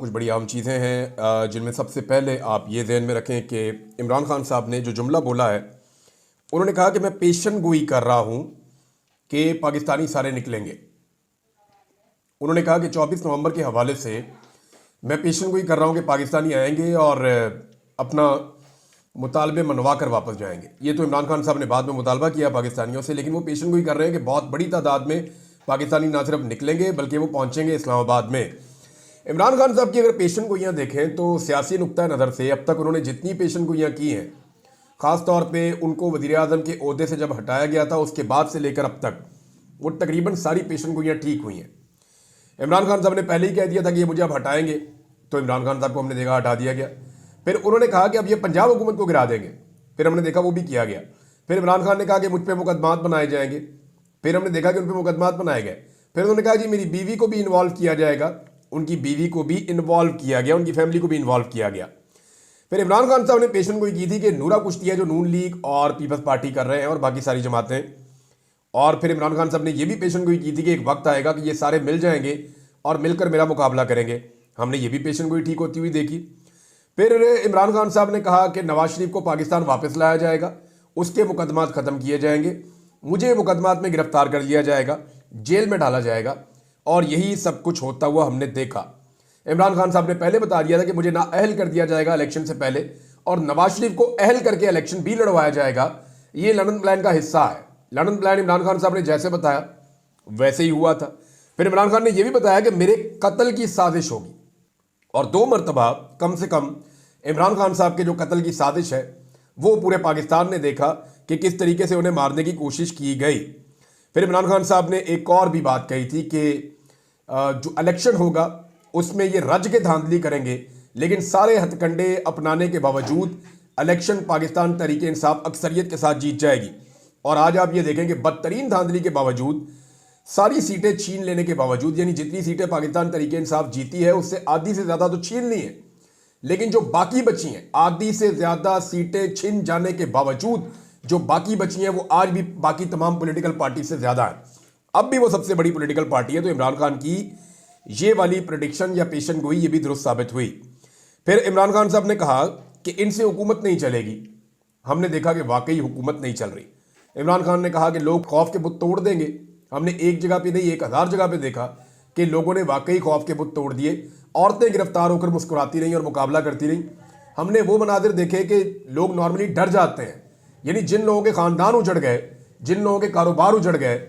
कुछ बड़ी आम चीज़ें हैं जिनमें सबसे पहले आप ये ज़हन में रखें कि इमरान खान साहब ने जो जुमला बोला है, उन्होंने कहा कि मैं पेशन गोई कर रहा हूँ कि पाकिस्तानी सारे निकलेंगे। उन्होंने कहा कि 24 नवंबर के हवाले से मैं पेशन गोई कर रहा हूँ कि पाकिस्तानी आएंगे और अपना मुतालबे मनवा कर वापस जाएंगे। ये तो इमरान खान साहब ने बाद में मुतालबा किया पाकिस्तानियों से, लेकिन वो पेशन गोई कर रहे हैं कि बहुत बड़ी तादाद में पाकिस्तानी ना सिर्फ निकलेंगे बल्कि वो पहुँचेंगे इस्लामाबाद में। इमरान खान साहब की अगर पेशन गोइयाँ देखें तो सियासी नुक्ता नज़र से अब तक उन्होंने जितनी पेशन गोइयाँ की हैं, ख़ास तौर पे उनको वज़ीर आज़म के ओहदे से जब हटाया गया था उसके बाद से लेकर अब तक वो तकरीबन सारी पेशन गोइयाँ ठीक हुई हैं। इमरान खान साहब ने पहले ही कह दिया था कि ये मुझे अब हटाएंगे, तो इमरान खान साहब को हमने देखा हटा दिया गया। फिर उन्होंने कहा कि अब ये पंजाब हुकूमत को गिरा देंगे, फिर हमने देखा वो भी किया गया। फिर इमरान खान ने कहा कि मुझ पर मुकदमात बनाए जाएंगे, फिर हमने देखा कि उन पर मुकदमात बनाए गए। फिर उन्होंने कहा जी मेरी बीवी को भी इन्वॉल्व किया जाएगा, उनकी बीवी को भी इन्वॉल्व किया गया, उनकी फैमिली को भी इन्वॉल्व किया गया। फिर इमरान खान साहब ने पेशन गोई की थी कि नूरा कुश्ती है जो नून लीग और पीपल्स पार्टी कर रहे हैं और बाकी सारी जमातें, और फिर इमरान खान साहब ने यह भी पेशन गोई की थी कि एक वक्त आएगा कि ये सारे मिल जाएंगे और मिलकर मेरा मुकाबला करेंगे। हमने ये भी पेशन गोई ठीक होती हुई देखी। फिर इमरान खान साहब ने कहा कि नवाज शरीफ को पाकिस्तान वापस लाया जाएगा, उसके मुकदमात ख़त्म किए जाएंगे, मुझे मुकदमात में गिरफ्तार कर लिया जाएगा, जेल में डाला जाएगा, और यही सब कुछ होता हुआ हमने देखा। इमरान खान साहब ने पहले बता दिया था कि मुझे नाअहल कर दिया जाएगा इलेक्शन से पहले और नवाज शरीफ को अहल करके इलेक्शन भी लड़वाया जाएगा। ये लंदन प्लान का हिस्सा है। लंदन प्लान इमरान खान साहब ने जैसे बताया वैसे ही हुआ था। फिर इमरान खान ने यह भी बताया कि मेरे कत्ल की साजिश होगी, और 2 मरतबा कम से कम इमरान खान साहब के जो कत्ल की साजिश है वो पूरे पाकिस्तान ने देखा कि किस तरीके से उन्हें मारने की कोशिश की गई। फिर इमरान खान साहब ने एक और भी बात कही थी कि जो इलेक्शन होगा उसमें ये रज के धांधली करेंगे, लेकिन सारे हथकंडे अपनाने के बावजूद इलेक्शन पाकिस्तान तहरीक इंसाफ अक्सरियत के साथ जीत जाएगी। और आज आप ये देखें कि बदतरीन धांधली के बावजूद, सारी सीटें छीन लेने के बावजूद, यानी जितनी सीटें पाकिस्तान तहरीक इंसाफ जीती है उससे आधी से ज़्यादा तो छीन ली है, लेकिन जो बाकी बची हैं, आधी से ज़्यादा सीटें छिन जाने के बावजूद जो बाकी बची हैं वो आज भी बाकी तमाम पॉलिटिकल पार्टी से ज़्यादा है। अब भी वो सबसे बड़ी पॉलिटिकल पार्टी है। तो इमरान खान की ये वाली प्रेडिक्शन या पेशन गोई ये भी दुरुस्त साबित हुई। फिर इमरान खान साहब ने कहा कि इनसे हुकूमत नहीं चलेगी। हमने देखा कि वाकई हुकूमत नहीं चल रही। इमरान खान ने कहा कि लोग खौफ के बुत तोड़ देंगे। हमने एक जगह पे नहीं 1000 जगह पे देखा कि लोगों ने वाकई खौफ के बुत तोड़ दिए। औरतें गिरफ्तार होकर मुस्कुराती रहीं और मुकाबला करती रहीं। हमने वो मनाजिर देखे कि लोग नॉर्मली डर जाते हैं, यानी जिन लोगों के ख़ानदान उजड़ गए, जिन लोगों के कारोबार उजड़ गए,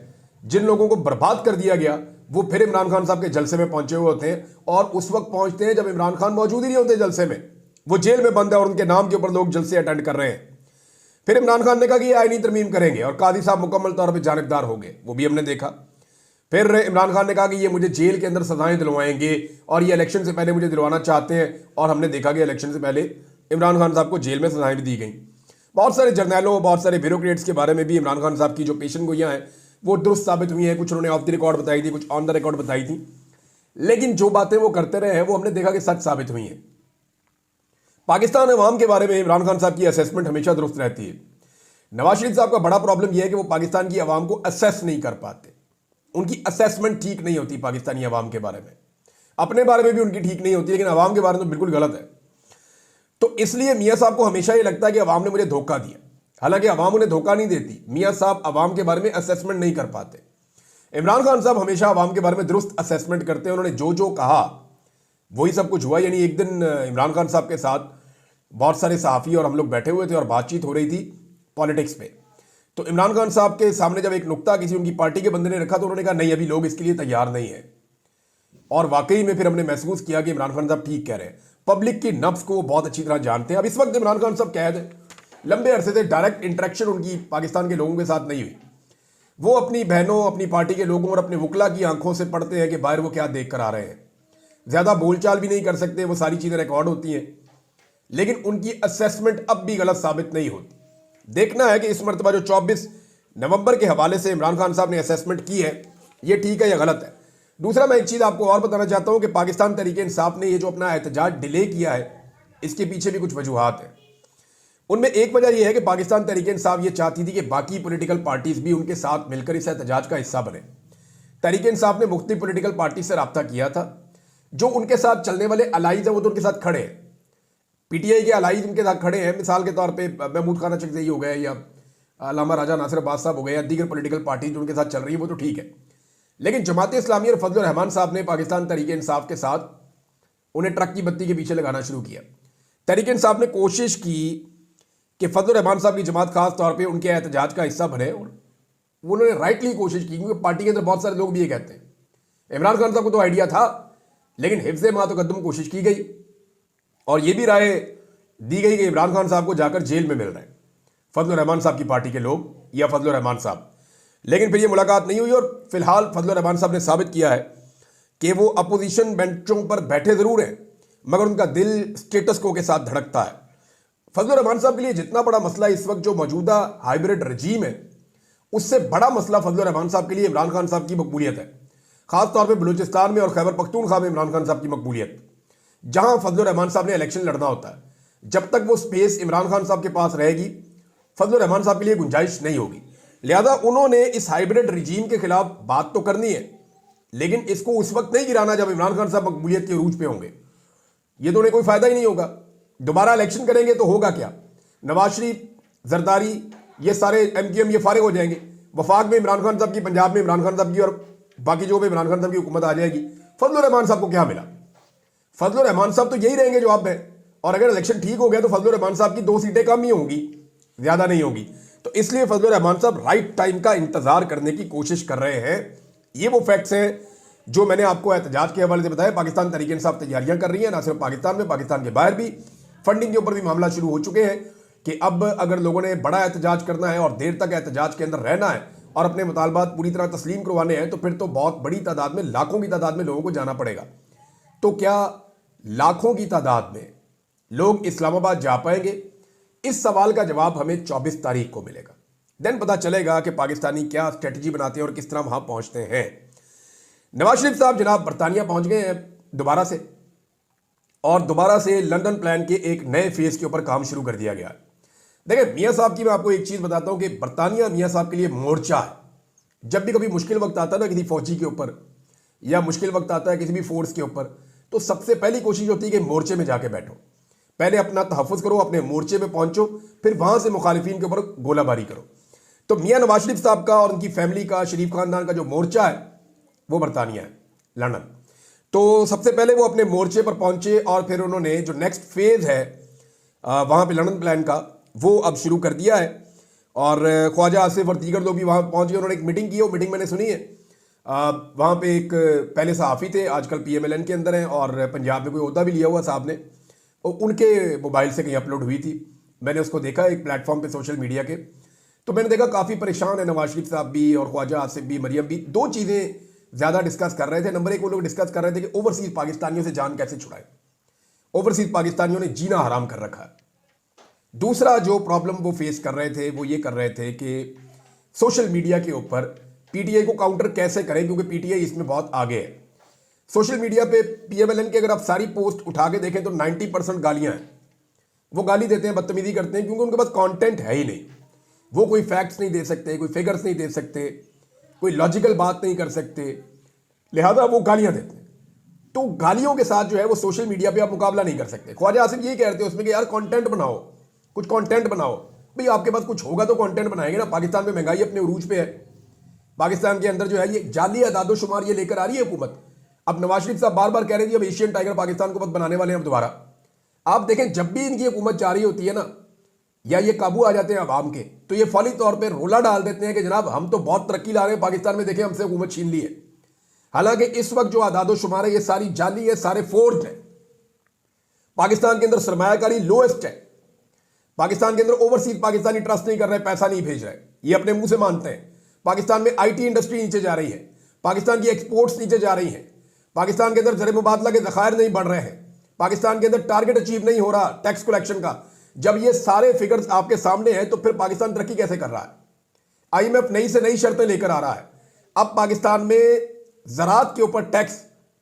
जिन लोगों को बर्बाद कर दिया गया, वो फिर इमरान खान साहब के जलसे में पहुंचे हुए होते हैं, और उस वक्त पहुंचते हैं जब इमरान खान मौजूद ही नहीं होते जलसे में, वो जेल में बंद है और उनके नाम के ऊपर लोग जलसे अटेंड कर रहे हैं। फिर इमरान खान ने कहा कि ये आईनी तरमीम करेंगे और कादी साहब मुकम्मल तौर पर जानिबदार हो गए, वो भी हमने देखा। फिर इमरान खान ने कहा कि ये मुझे जेल के अंदर सजाएं दिलवाएंगे और ये इलेक्शन से पहले मुझे दिलवाना चाहते हैं, और हमने देखा कि इलेक्शन से पहले इमरान खान साहब को जेल में सजाएं भी दी गई। बहुत सारे जर्नैलों, बहुत सारे ब्यूरोक्रेट्स के बारे में भी इमरान खान साहब की जो पेशन गोइयाँ हैं वो दुरुस्त साबित हुई हैं। कुछ उन्होंने ऑफ द रिकॉर्ड बताई थी, कुछ ऑन द रिकॉर्ड बताई थी, लेकिन जो बातें वो करते रहे हैं वो हमने देखा कि सच साबित हुई हैं। पाकिस्तान अवाम के बारे में इमरान खान साहब की असेसमेंट हमेशा दुरुस्त रहती है। नवाज शरीफ साहब का बड़ा प्रॉब्लम यह है कि वो पाकिस्तान की आवाम को असेस नहीं कर पाते। उनकी असेसमेंट ठीक नहीं होती पाकिस्तानी आवाम के बारे में। अपने बारे में भी उनकी ठीक नहीं होती, लेकिन आवाम के बारे में तो बिल्कुल गलत है। तो इसलिए मियाँ साहब को हमेशा ये लगता है कि आवाम ने मुझे धोखा दिया, हालांकि आवाम उन्हें धोखा नहीं देती। मियाँ साहब आवाम के बारे में असेसमेंट नहीं कर पाते। इमरान खान साहब हमेशा आवाम के बारे में दुरुस्त असेसमेंट करते हैं। उन्होंने जो जो कहा वही सब कुछ हुआ। यानी एक दिन इमरान खान साहब के साथ बहुत सारे सहाफ़ी और हम लोग बैठे हुए थे और बातचीत हो रही थी पॉलिटिक्स पे। तो इमरान खान साहब के सामने जब एक नुक्ता किसी उनकी पार्टी के बंदे ने रखा तो उन्होंने कहा नहीं, अभी लोग इसके लिए तैयार नहीं है। और वाकई में फिर हमने महसूस किया कि इमरान खान साहब ठीक कह रहे हैं। पब्लिक की नब्ज को वो बहुत अच्छी तरह जानते हैं। अब इस वक्त इमरान खान साहब कैद है, लंबे अरसे से डायरेक्ट इंटरेक्शन उनकी पाकिस्तान के लोगों के साथ नहीं हुई। वो अपनी बहनों, अपनी पार्टी के लोगों और अपने वकला की आंखों से पढ़ते हैं कि बाहर वो क्या देख कर आ रहे हैं। ज़्यादा बोलचाल भी नहीं कर सकते, वो सारी चीज़ें रिकॉर्ड होती हैं, लेकिन उनकी असेसमेंट अब भी गलत साबित नहीं होती। देखना है कि इस मरतबा जो 24 नवंबर के हवाले से इमरान खान साहब ने असेसमेंट की है ये ठीक है या गलत है। दूसरा, मैं एक चीज़ आपको और बताना चाहता हूं कि पाकिस्तान तहरीक इंसाफ ने ये जो अपना एहतजाज डिले किया है इसके पीछे भी कुछ वजूहात हैं। उनमें एक वजह यह है कि पाकिस्तान तहरीक इंसाफ ये चाहती थी कि बाकी पॉलिटिकल पार्टीज भी उनके साथ मिलकर इस एहतजाज का हिस्सा बने। तहरीक इंसाफ ने मुख्तलिफ पॉलिटिकल पार्टी से रब्ता किया था। जो उनके साथ चलने वाले अलाइज हैं वो तो उनके साथ खड़े हैं, पीटीआई के अलाइज उनके साथ खड़े हैं। मिसाल के तौर पे महमूद खान चकजई हो गए या अल्लामा राजा नासिर अब्बास साहब हो गए या दीगर पॉलिटिकल पार्टी जो उनके साथ चल रही है वो तो ठीक है, लेकिन जमात इस्लामी और फजलुर रहमान साहब ने पाकिस्तान तहरीक इंसाफ के साथ उन्हें ट्रक की बत्ती के पीछे लगाना शुरू किया। तहरीक इंसाफ ने कोशिश की कि फजलुर रहमान साहब की जमात खास तौर पे उनके एहतजाज का हिस्सा बने, और उन्होंने राइटली कोशिश की, क्योंकि पार्टी के अंदर बहुत सारे लोग भी ये कहते हैं। इमरान खान साहब को तो आइडिया था, लेकिन हिफ्ज़ मा तक़द्दुम कोशिश की गई और ये भी राय दी गई कि इमरान खान साहब को जाकर जेल में मिल रहे हैं फजलुर रहमान साहब की पार्टी के लोग या फजलुर रहमान साहब। लेकिन फिर ये मुलाकात नहीं हुई और फिलहाल फजलुर रहमान साहब ने साबित किया है कि वो अपोजिशन बेंचों पर बैठे जरूर हैं, मगर उनका दिल स्टेटस को के साथ धड़कता है। फजलुर रहमान साहब के लिए जितना बड़ा मसला इस वक्त जो मौजूदा हाइब्रिड रजीम है, उससे बड़ा मसला फजलुर रहमान साहब के लिए इमरान खान साहब की मकबूलियत है, खासतौर पर बलूचिस्तान में और खैबर पख्तूनख्वा में इमरान खान साहब की मकबूलियत। जहां फजलुर रहमान साहब ने इलेक्शन लड़ना होता है, जब तक वो स्पेस इमरान खान साहब के पास रहेगी, फजलुर रहमान साहब के लिए गुंजाइश नहीं होगी। लिहाजा उन्होंने इस हाइब्रिड रिजीम के खिलाफ बात तो करनी है, लेकिन इसको उस वक्त नहीं गिराना जब इमरान खान साहब मकबूलियत के अरूज पे होंगे। ये तो उन्हें कोई फायदा ही नहीं होगा। दोबारा इलेक्शन करेंगे तो होगा क्या? नवाज शरीफ, जरदारी, ये सारे MQM ये फारिग हो जाएंगे। वफाक में इमरान खान साहब की, पंजाब में इमरान खान साहब की और बाकी जो भी इमरान खान साहब की हुकूमत आ जाएगी। फजलुर रहमान साहब को क्या मिला? फजलुर रहमान साहब तो यही रहेंगे जो अब है, और अगर इलेक्शन ठीक हो गया तो फजलुर रहमान साहब की 2 सीटें कम ही होंगी, ज्यादा नहीं होगी। तो इसलिए फजलुर रहमान साहब राइट टाइम का इंतजार करने की कोशिश कर रहे हैं। ये वो फैक्ट्स हैं जो मैंने आपको एहतजाज के हवाले से बताया। पाकिस्तान तहरीक इंसाफ तैयारियां कर रही है, ना सिर्फ पाकिस्तान में, पाकिस्तान के बाहर भी। फंडिंग के ऊपर भी मामला शुरू हो चुके हैं कि अब अगर लोगों ने बड़ा एहतजाज करना है और देर तक एहतजाज के अंदर रहना है और अपने मुतालबात पूरी तरह तस्लीम करवाने हैं, तो फिर तो बहुत बड़ी तादाद में, लाखों की तादाद में लोगों को जाना पड़ेगा। तो क्या लाखों की तादाद में लोग इस्लामाबाद जा पाएंगे? इस सवाल का जवाब हमें 24 तारीख को मिलेगा। देन पता चलेगा कि पाकिस्तानी क्या स्ट्रेटजी बनाते हैं और किस तरह वहां पहुंचते हैं। नवाज शरीफ साहब जनाब बरतानिया पहुंच गए हैं दोबारा से, और दोबारा से लंदन प्लान के एक नए फेज के ऊपर काम शुरू कर दिया गया। देखिए मियाँ साहब की मैं आपको एक चीज़ बताता हूँ कि बरतानिया मियाँ साहब के लिए मोर्चा है। जब भी कभी मुश्किल वक्त आता है ना किसी फौजी के ऊपर, या मुश्किल वक्त आता है किसी भी फोर्स के ऊपर, तो सबसे पहली कोशिश होती है कि मोर्चे में जाके बैठो, पहले अपना तहफ़्फ़ुज़ करो, अपने मोर्चे पे पहुंचो, फिर वहां से मुखालिफिन के ऊपर गोलाबारी करो। तो मियाँ नवाज शरीफ साहब का और उनकी फैमिली का, शरीफ खानदान का जो मोर्चा है वो बरतानिया है, लंदन। तो सबसे पहले वो अपने मोर्चे पर पहुंचे और फिर उन्होंने जो नेक्स्ट फेज है वहां पे लंदन प्लान का, वो अब शुरू कर दिया है। और ख्वाजा आसिफ और दीगर लोग भी वहां पहुंच गए। उन्होंने एक मीटिंग की है, वो मीटिंग मैंने सुनी है। वहां पे एक पहले सहाफ़ी थे, आजकल PMLN के अंदर हैं, और पंजाब में कोई ओहदा भी लिया हुआ साहब ने, और उनके मोबाइल से कहीं अपलोड हुई थी, मैंने उसको देखा एक प्लेटफॉर्म पे सोशल मीडिया के। तो मैंने देखा काफ़ी परेशान है नवाज शरीफ साहब भी और ख्वाजा आसिफ भी, मरियम भी। 2 चीज़ें ज़्यादा डिस्कस कर रहे थे। नंबर 1, वो लोग डिस्कस कर रहे थे कि ओवरसीज़ पाकिस्तानियों से जान कैसे छुड़ाएं। ओवरसीज़ पाकिस्तानियों ने जीना हराम कर रखा है। दूसरा जो प्रॉब्लम वो फेस कर रहे थे वो ये कर रहे थे कि सोशल मीडिया के ऊपर PTI को काउंटर कैसे करें, क्योंकि PTI इसमें बहुत आगे है। सोशल मीडिया पे PMLN के अगर आप सारी पोस्ट उठा के देखें तो 90% गालियां हैं। वो गाली देते हैं, बदतमीजी करते हैं, क्योंकि उनके पास कंटेंट है ही नहीं। वो कोई फैक्ट्स नहीं दे सकते, कोई फिगर्स नहीं दे सकते, कोई लॉजिकल बात नहीं कर सकते, लिहाजा वो गालियां देते हैं। तो गालियों के साथ जो है वो सोशल मीडिया पे आप मुकाबला नहीं कर सकते। ख्वाजा आसिफ ये कहते हैं उसमें कि यार कंटेंट बनाओ, कुछ कंटेंट बनाओ। भाई आपके पास कुछ होगा तो कंटेंट बनाएंगे ना। पाकिस्तान में महंगाई अपने उरूज पे है, पाकिस्तान के अंदर जो है ये जाली आदादोशुमार ये लेकर आ रही है हुकूमत। अब नवाज शरीफ साहब बार बार कह रहे हैं अब एशियन टाइगर पाकिस्तान को बस बनाने वाले हैं अब दोबारा। आप देखें जब भी इनकी हुकूमत जा रही होती है ना, या ये काबू आ जाते हैं अवाम के, तो ये फौरी तौर पर रोला डाल देते हैं कि जनाब हम तो बहुत तरक्की ला रहे हैं पाकिस्तान में, देखें हमसे हुकूमत छीन ली है। हालांकि इस वक्त जो आदादोशुमार है ये सारी जाली है, सारे फोर्ज है। पाकिस्तान के अंदर सरमायाकारी लोएस्ट है। पाकिस्तान के अंदर ओवरसीज पाकिस्तानी ट्रस्ट नहीं कर रहे, पैसा नहीं भेज रहे, ये अपने मुंह से मानते हैं। पाकिस्तान में IT इंडस्ट्री नीचे जा रही है, पाकिस्तान की एक्सपोर्ट्स नीचे जा रही हैं, पाकिस्तान के अंदर ज़र मुबादला के ज़खायर नहीं बढ़ रहे हैं, पाकिस्तान के अंदर टारगेट अचीव नहीं हो रहा टैक्स कलेक्शन का। जब ये सारे फिगर्स आपके सामने हैं तो फिर पाकिस्तान तरक्की कैसे कर रहा है? IMF नई से नई शर्तें लेकर आ रहा है। अब पाकिस्तान में ज़राअत के ऊपर टैक्स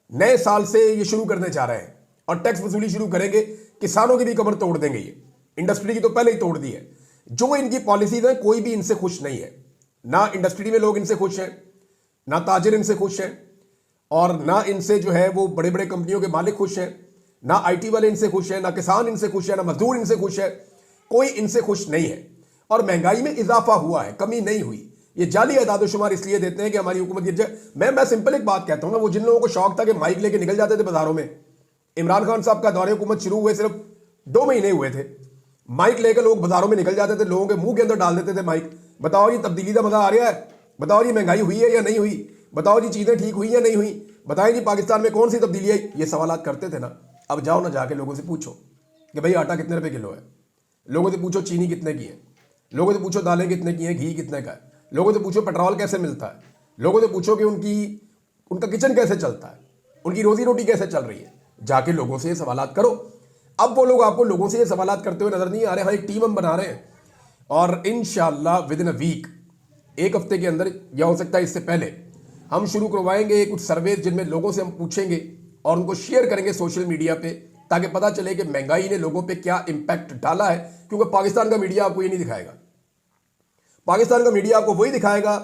नए साल से ये शुरू करने जा रहे हैं, और टैक्स वसूली शुरू करेंगे। किसानों की भी कमर तोड़ देंगे, ये इंडस्ट्री की तो पहले ही तोड़ दी है। जो इनकी पॉलिसीज हैं कोई भी इनसे खुश नहीं है, ना इंडस्ट्री में लोग इनसे खुश हैं, ना ताजिर इनसे खुश हैं। और ना इनसे जो है वो बड़े बड़े कंपनियों के मालिक खुश हैं, ना आईटी वाले इनसे खुश हैं, ना किसान इनसे खुश है, ना मजदूर इनसे खुश है, कोई इनसे खुश नहीं है। और महंगाई में इजाफा हुआ है, कमी नहीं हुई। ये जाली एदादोशुमार इसलिए देते हैं कि हमारी हुकूमत गिर जाए। मैं सिंपल एक बात कहता हूं ना, वो जिन लोगों को शौक था कि माइक लेके निकल जाते थे बाजारों में, इमरान खान साहब का दौरे हुकूमत शुरू हुए सिर्फ 2 महीने हुए थे, माइक लेकर लोग बाजारों में निकल जाते थे, लोगों के मुंह के अंदर डाल देते थे माइक। बताओ जी तब्दीली का मजा आ रहा है? बताओ जी महंगाई हुई है या नहीं हुई? बताओ जी चीजें ठीक हुई या नहीं हुई? बताएं जी पाकिस्तान में कौन सी तब्दीली आई? ये सवाल करते थे ना। अब जाओ ना जाके लोगों से पूछो कि भाई आटा कितने रुपए किलो है, लोगों से पूछो चीनी कितने की है, लोगों से पूछो दालें कितने की हैं, घी कितने का है, लोगों से पूछो पेट्रोल कैसे मिलता है, लोगों से पूछो कि उनका किचन कैसे चलता है, उनकी रोजी रोटी कैसे चल रही है। जाके लोगों से ये सवालात करो। अब वो लोग आपको लोगों से ये सवालात करते हुए नजर नहीं आ रहे। हाँ, एक टीम हम बना रहे हैं और इंशाल्लाह विद इन अ वीक, एक हफ्ते के अंदर या हो सकता है इससे पहले, हम शुरू करवाएंगे कुछ सर्वे जिनमें लोगों से हम पूछेंगे और उनको शेयर करेंगे सोशल मीडिया पे, ताकि पता चले कि महंगाई ने लोगों पे क्या इंपैक्ट डाला है। क्योंकि पाकिस्तान का मीडिया आपको ये नहीं दिखाएगा। पाकिस्तान का मीडिया आपको वही दिखाएगा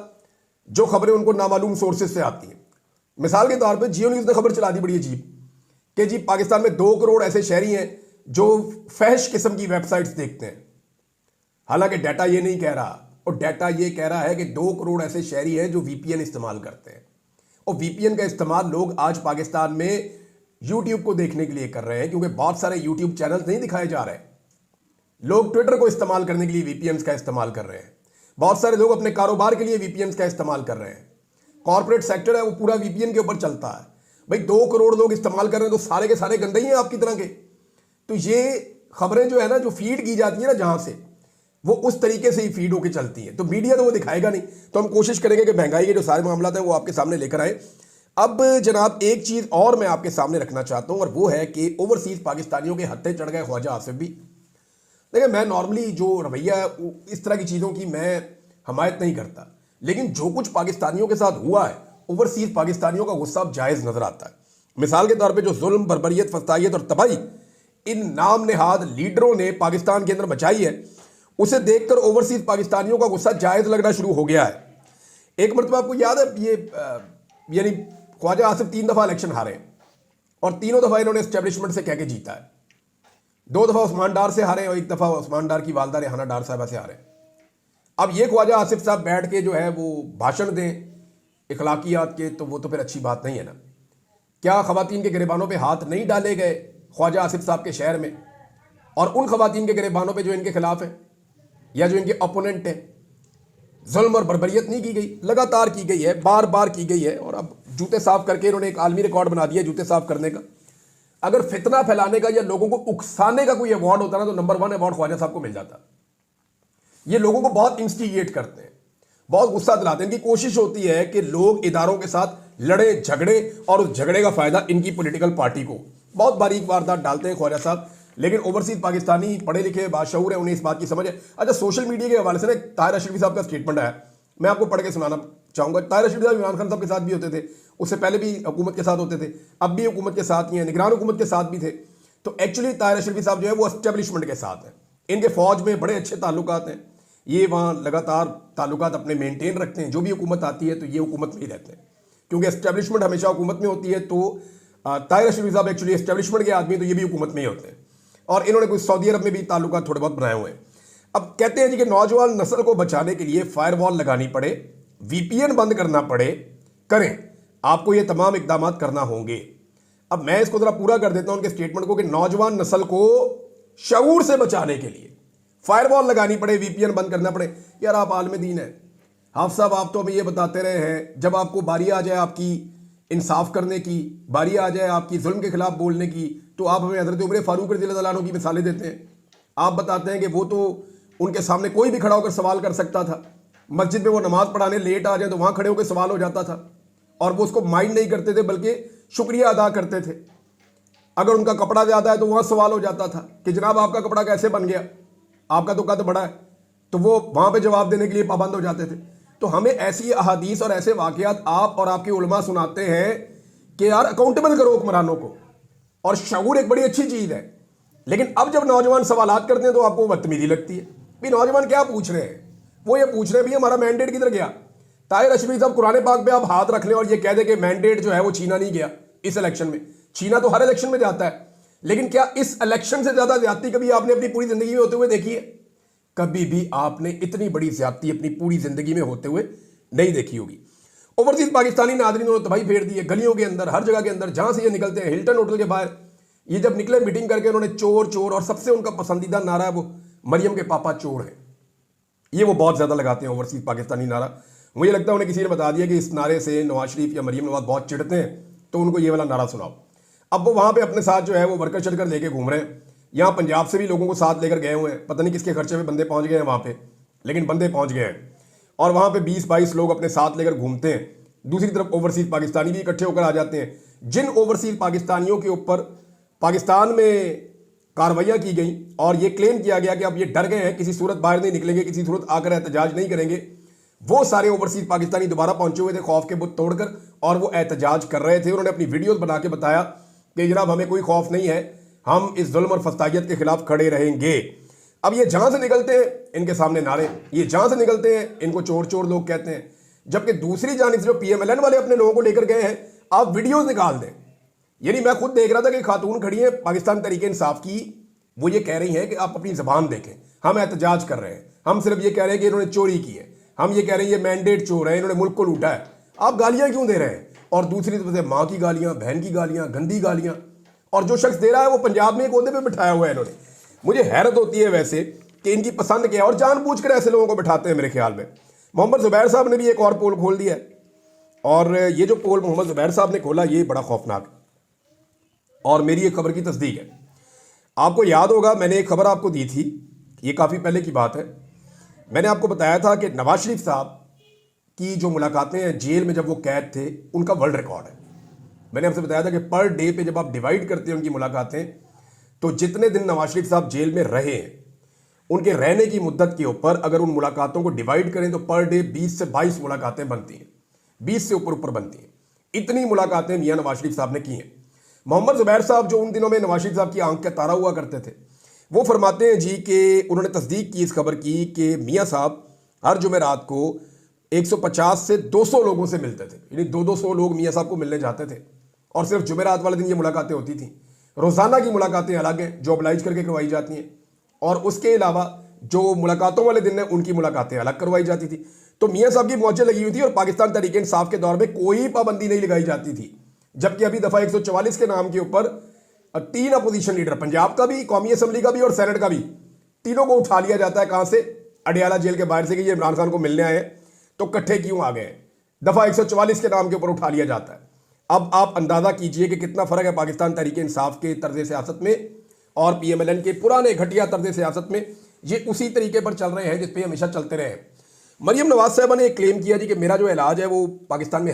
जो खबरें उनको नामालूम सोर्सेज से आती हैं। मिसाल के तौर पे जियो न्यूज़ ने खबर चला दी बड़ी अजीब कि जी पाकिस्तान में 2 करोड़ ऐसे शहरी हैं जो फहश किस्म की वेबसाइट्स देखते हैं। हालांकि डाटा ये नहीं कह रहा, और डाटा ये कह रहा है कि 2 करोड़ ऐसे शहरी हैं जो वीपीएन इस्तेमाल करते हैं। और वीपीएन का इस्तेमाल लोग आज पाकिस्तान में यूट्यूब को देखने के लिए कर रहे हैं, क्योंकि बहुत सारे यूट्यूब चैनल्स नहीं दिखाए जा रहे। लोग ट्विटर को इस्तेमाल करने के लिए वीपीएन का इस्तेमाल कर रहे हैं। बहुत सारे लोग अपने कारोबार के लिए वीपीएन का इस्तेमाल कर रहे हैं। कॉर्पोरेट सेक्टर है वो पूरा वीपीएन के ऊपर चलता है। भाई 2 करोड़ लोग इस्तेमाल कर रहे हैं तो सारे के सारे गंदे ही हैं आपकी तरह के। तो ये खबरें जो है ना, जो फीड की जाती है ना जहां से, वो उस तरीके से ही फीड होकर चलती है। तो मीडिया तो वो दिखाएगा नहीं। तो हम कोशिश करेंगे कि महंगाई के जो सारे मामला हैं वो आपके सामने लेकर आए। अब जनाब एक चीज और मैं आपके सामने रखना चाहता हूं, और वो है कि ओवरसीज पाकिस्तानियों के हत्थे चढ़ गए ख्वाजा आसिफ भी। देखिए, मैं नॉर्मली जो रवैया है इस तरह की चीजों की मैं हमायत नहीं करता, लेकिन जो कुछ पाकिस्तानियों के साथ हुआ है, ओवरसीज पाकिस्तानियों का गुस्सा अब जायज नजर आता है। मिसाल के तौर पे जो जुल्म, बर्बरियत, फसाइयत और तबाही इन नाम नेहाद लीडरों ने पाकिस्तान के अंदर मचाई है, उसे देखकर ओवरसीज पाकिस्तानियों का गुस्सा जायज लगना शुरू हो गया है। एक मरतबा आपको याद है, ये यानी ख्वाजा आसिफ 3 दफा इलेक्शन हारे और तीनों दफा इन्होंने एस्टेब्लिशमेंट से कह के जीता है। 2 दफा उस्मान डार से हारे और 1 दफा उस्मान डार की वालदा रेहाना डार साहबा से हारे। अब ये ख्वाजा आसिफ साहब बैठ के जो है वो भाषण दें इखलाकियात के, तो वो तो फिर अच्छी बात नहीं है ना। क्या खवातीन के गिरेबानों पे हाथ नहीं डाले गए ख्वाजा आसिफ साहब के शहर में, और उन खवातीन के गिरेबानों पे जो इनके खिलाफ है या जो इनके अपोनेंट है? जुल्म और बर्बरियत नहीं की गई, लगातार की गई है, बार बार की गई है। और अब जूते साफ करके इन्होंने एक आलमी रिकॉर्ड बना दिया जूते साफ करने का। अगर फितना फैलाने का या लोगों को उकसाने का कोई अवार्ड होता ना, तो नंबर 1 अवार्ड ख्वाजा साहब को मिल जाता। ये लोगों को बहुत इंस्टिगेट करते हैं, बहुत गुस्सा दिलाते हैं। इनकी कोशिश होती है कि लोग इदारों के साथ लड़े झगड़े और उस झगड़े का फायदा इनकी पॉलिटिकल पार्टी को। बहुत बारीक वारदात डालते हैं ख्वाजा साहब, लेकिन ओवरसीज पाकिस्तानी पढ़े लिखे बाशऊर है, उन्हें इस बात की समझ है। अच्छा, सोशल मीडिया के हवाले से ना ताहिर अशरफी साहब का स्टेटमेंट है, मैं आपको पढ़ के सुनाना चाहूंगा। ताहिर अशरफी साहब इमरान खान साहब के साथ भी होते थे, उससे पहले भी हुकूमत के साथ होते थे, अब भी हुकूमत के साथ ही हैं, निगरान हुकूमत के साथ भी थे। तो एक्चुअली ताहिर अशरफी साहब जो है वो एस्टेब्लिशमेंट के साथ है। इनके फौज में बड़े अच्छे ताल्लुकात हैं, ये वहाँ लगातार ताल्लुकात अपने मेंटेन रखते हैं। जो भी हुकूमत आती है तो ये हुकूमत में ही रहते हैं, क्योंकि एस्टेब्लिशमेंट हमेशा हुकूमत में होती है। तो ताहिर अशरफी साहब एक्चुअली एस्टेब्लिशमेंट के आदमी, तो ये भी हुकूमत में ही होते हैं। और इन्होंने कुछ सऊदी अरब में भी ताल्लुकात थोड़े बहुत बनाए हुए हैं। अब कहते हैं जी कि नौजवान नस्ल को बचाने के लिए फायरवॉल लगानी पड़े, वीपीएन बंद करना पड़े, करें, आपको ये तमाम इकदाम करना होंगे। अब मैं इसको जरा पूरा कर देता हूं उनके स्टेटमेंट को, कि नौजवान नस्ल को शऊर से बचाने के लिए फायरवॉल लगानी पड़े, वीपीएन बंद करना पड़े। यार आप आलम दीन है, हाफ साहब आप तो हमें ये बताते रहे हैं, जब आपको बारी आ जाए आपकी इंसाफ करने की, बारी आ जाए आपकी जुल्म के खिलाफ बोलने की, तो आप हमें हजरत उमर फारूक रज़ियल्लाहु अन्हु की मिसालें देते हैं। आप बताते हैं कि वो तो उनके सामने कोई भी खड़ा होकर सवाल कर सकता था, मस्जिद में वो नमाज पढ़ाने लेट आ जाए तो वहां खड़े होकर सवाल हो जाता था, और वो उसको माइंड नहीं करते थे बल्कि शुक्रिया अदा करते थे। अगर उनका कपड़ा ज़्यादा है तो वहां सवाल हो जाता था कि जनाब आपका कपड़ा कैसे बन गया, आपका तो कद बड़ा है, तो वो वहां पे जवाब देने के लिए पाबंद हो जाते थे। तो हमें ऐसी अहादीस और ऐसे वाकयात आप और आपके उलमा सुनाते हैं कि यार अकाउंटेबल करो हुक्मरानों को, और शऊर एक बड़ी अच्छी चीज़ है। लेकिन अब जब नौजवान सवालात करते हैं तो आपको बदतमीजी लगती है। भाई नौजवान क्या पूछ रहे हैं? वो ये पूछ रहे हैं भाई हमारा मैंडेट किधर गया, ताहिर अशरफी साहब कुरान पाक पे आप हाथ रख लें और ये कह दें कि मैंडेट जो है वो छीना नहीं गया इस इलेक्शन में। छीना तो हर इलेक्शन में जाता है, लेकिन क्या इस इलेक्शन से ज्यादा ज्यादती कभी आपने अपनी पूरी जिंदगी में होते हुए देखी है? कभी भी आपने इतनी बड़ी ज्यादती अपनी पूरी जिंदगी में होते हुए नहीं देखी होगी। ओवरसीज पाकिस्तानी नादरीन उन्होंने तबाही फेर दी है गलियों के अंदर, हर जगह के अंदर, जहां से ये निकलते हैं। हिल्टन होटल के बाहर ये जब निकले मीटिंग करके, उन्होंने चोर चोर, और सबसे उनका पसंदीदा नारा है वो मरियम के पापा चोर हैं, ये वो बहुत ज्यादा लगाते हैं ओवरसीज पाकिस्तानी नारा। मुझे लगता है उन्हें किसी ने बता दिया कि इस नारे से नवाज शरीफ या मरियम नवाज बहुत चिढ़ते हैं, तो उनको ये वाला नारा सुनाओ। अब वो वहां पे अपने साथ जो है वो वर्कर शर्कर लेके घूम रहे हैं। यहाँ पंजाब से भी लोगों को साथ लेकर गए हुए हैं, पता नहीं किसके खर्चे पे बंदे पहुंच गए हैं वहां पे, लेकिन बंदे पहुंच गए हैं। और वहां पे 20-22 लोग अपने साथ लेकर घूमते हैं। दूसरी तरफ ओवरसीज पाकिस्तानी भी इकट्ठे होकर आ जाते हैं। जिन ओवरसीज पाकिस्तानियों के ऊपर पाकिस्तान में कार्रवाइयां की गई और ये क्लेम किया गया कि अब ये डर गए हैं, किसी सूरत बाहर नहीं निकलेंगे, किसी सूरत आकर एहतजाज नहीं करेंगे, वो सारे ओवरसीज पाकिस्तानी दोबारा पहुंचे हुए थे खौफ के बुत तोड़कर, और वो एहतजाज कर रहे थे। उन्होंने अपनी वीडियोस बना के बताया कि जनाब हमें कोई खौफ नहीं है, हम इस जुल्म और फस्तागियत के खिलाफ खड़े रहेंगे। अब ये जहां से निकलते हैं इनके सामने नारे, ये जहां से निकलते हैं इनको चोर चोर लोग कहते हैं। जबकि दूसरी जानिब से जो PMLN वाले अपने लोगों को लेकर गए हैं, आप वीडियोस निकाल दें। यानी मैं खुद देख रहा था कि खातून खड़ी है पाकिस्तान तरीके इंसाफ की, वो ये कह रही हैं कि आप अपनी जबान देखें, हम एहतजाज कर रहे हैं, हम सिर्फ ये कह रहे हैं कि इन्होंने चोरी की है, हम ये कह रहे हैं ये मैंडेट चोर है, इन्होंने मुल्क को लूटा है। आप गालियां क्यों दे रहे हैं? और दूसरी तरफ से माँ की गालियां, बहन की गालियां, गंदी गालियां, और जो शख्स दे रहा है वो पंजाब में एक ओहदे पे बिठाया हुआ है इन्होंने। मुझे हैरत होती है वैसे कि इनकी पसंद क्या है, और जानबूझकर ऐसे लोगों को बिठाते हैं मेरे ख्याल में। मोहम्मद जुबैर साहब ने भी एक और पोल खोल दिया है, और ये जो पोल मोहम्मद जुबैर साहब ने खोला ये बड़ा खौफनाक है, और मेरी एक खबर की तस्दीक है। आपको याद होगा मैंने एक खबर आपको दी थी, ये काफ़ी पहले की बात है। मैंने आपको बताया था कि नवाज शरीफ साहब की जो मुलाकातें हैं जेल में जब वो कैद थे, उनका वर्ल्ड रिकॉर्ड है। मैंने आपसे बताया था कि पर डे पे जब आप डिवाइड करते हैं उनकी मुलाकातें, तो जितने दिन नवाज शरीफ साहब जेल में रहे हैं उनके रहने की मुद्दत के ऊपर अगर उन मुलाकातों को डिवाइड करें तो पर डे 20 से 22 मुलाकातें बनती हैं, 20 से ऊपर बनती हैं। इतनी मुलाकातें मियां नवाज शरीफ साहब ने की हैं। मोहम्मद जुबैर साहब जो उन दिनों में नवाज शरीफ साहब की आंख का तारा हुआ करते थे, वो फरमाते हैं जी कि उन्होंने तस्दीक की इस खबर की कि मियां साहब हर जुमेरात को 150 से 200 लोगों से मिलते थे, यानी 200 लोग मियां साहब को मिलने जाते थे। और सिर्फ जुमेरात वाले दिन ये मुलाकातें होती थी। रोज़ाना की मुलाकातें अलग हैं जो ऑब्लाइज करके करवाई जाती हैं, और उसके अलावा जो मुलाकातों वाले दिन है उनकी मुलाकातें अलग करवाई जाती थी। तो मियां साहब की मौजें लगी हुई थी, और पाकिस्तान तरीके इंसाफ के दौर में कोई पाबंदी नहीं लगाई जाती थी। जबकि अभी दफा 144 के नाम के ऊपर 3 अपोजिशन लीडर, पंजाब का भी, कौमी असम्बली का भी और सेनेट का भी, तीनों को उठा लिया जाता है। कहां से? अडियाला जेल के बाहर से कि ये इमरान खान को मिलने आए हैं, तो इकट्ठे क्यों आ गए? दफा 144 के नाम के ऊपर उठा लिया जाता है। अब आप अंदाजा कीजिए कि कितना फर्क है पाकिस्तान तरीके इंसाफ के तर्ज सियासत में और PMLN के पुराने घटिया तर्ज सियासत में। ये उसी तरीके पर चल रहे हैं जिस पे हमेशा चलते रहे हैं। मरियम नवाज साहबा ने एक क्लेम किया जी कि मेरा जो इलाज है वो पाकिस्तान में है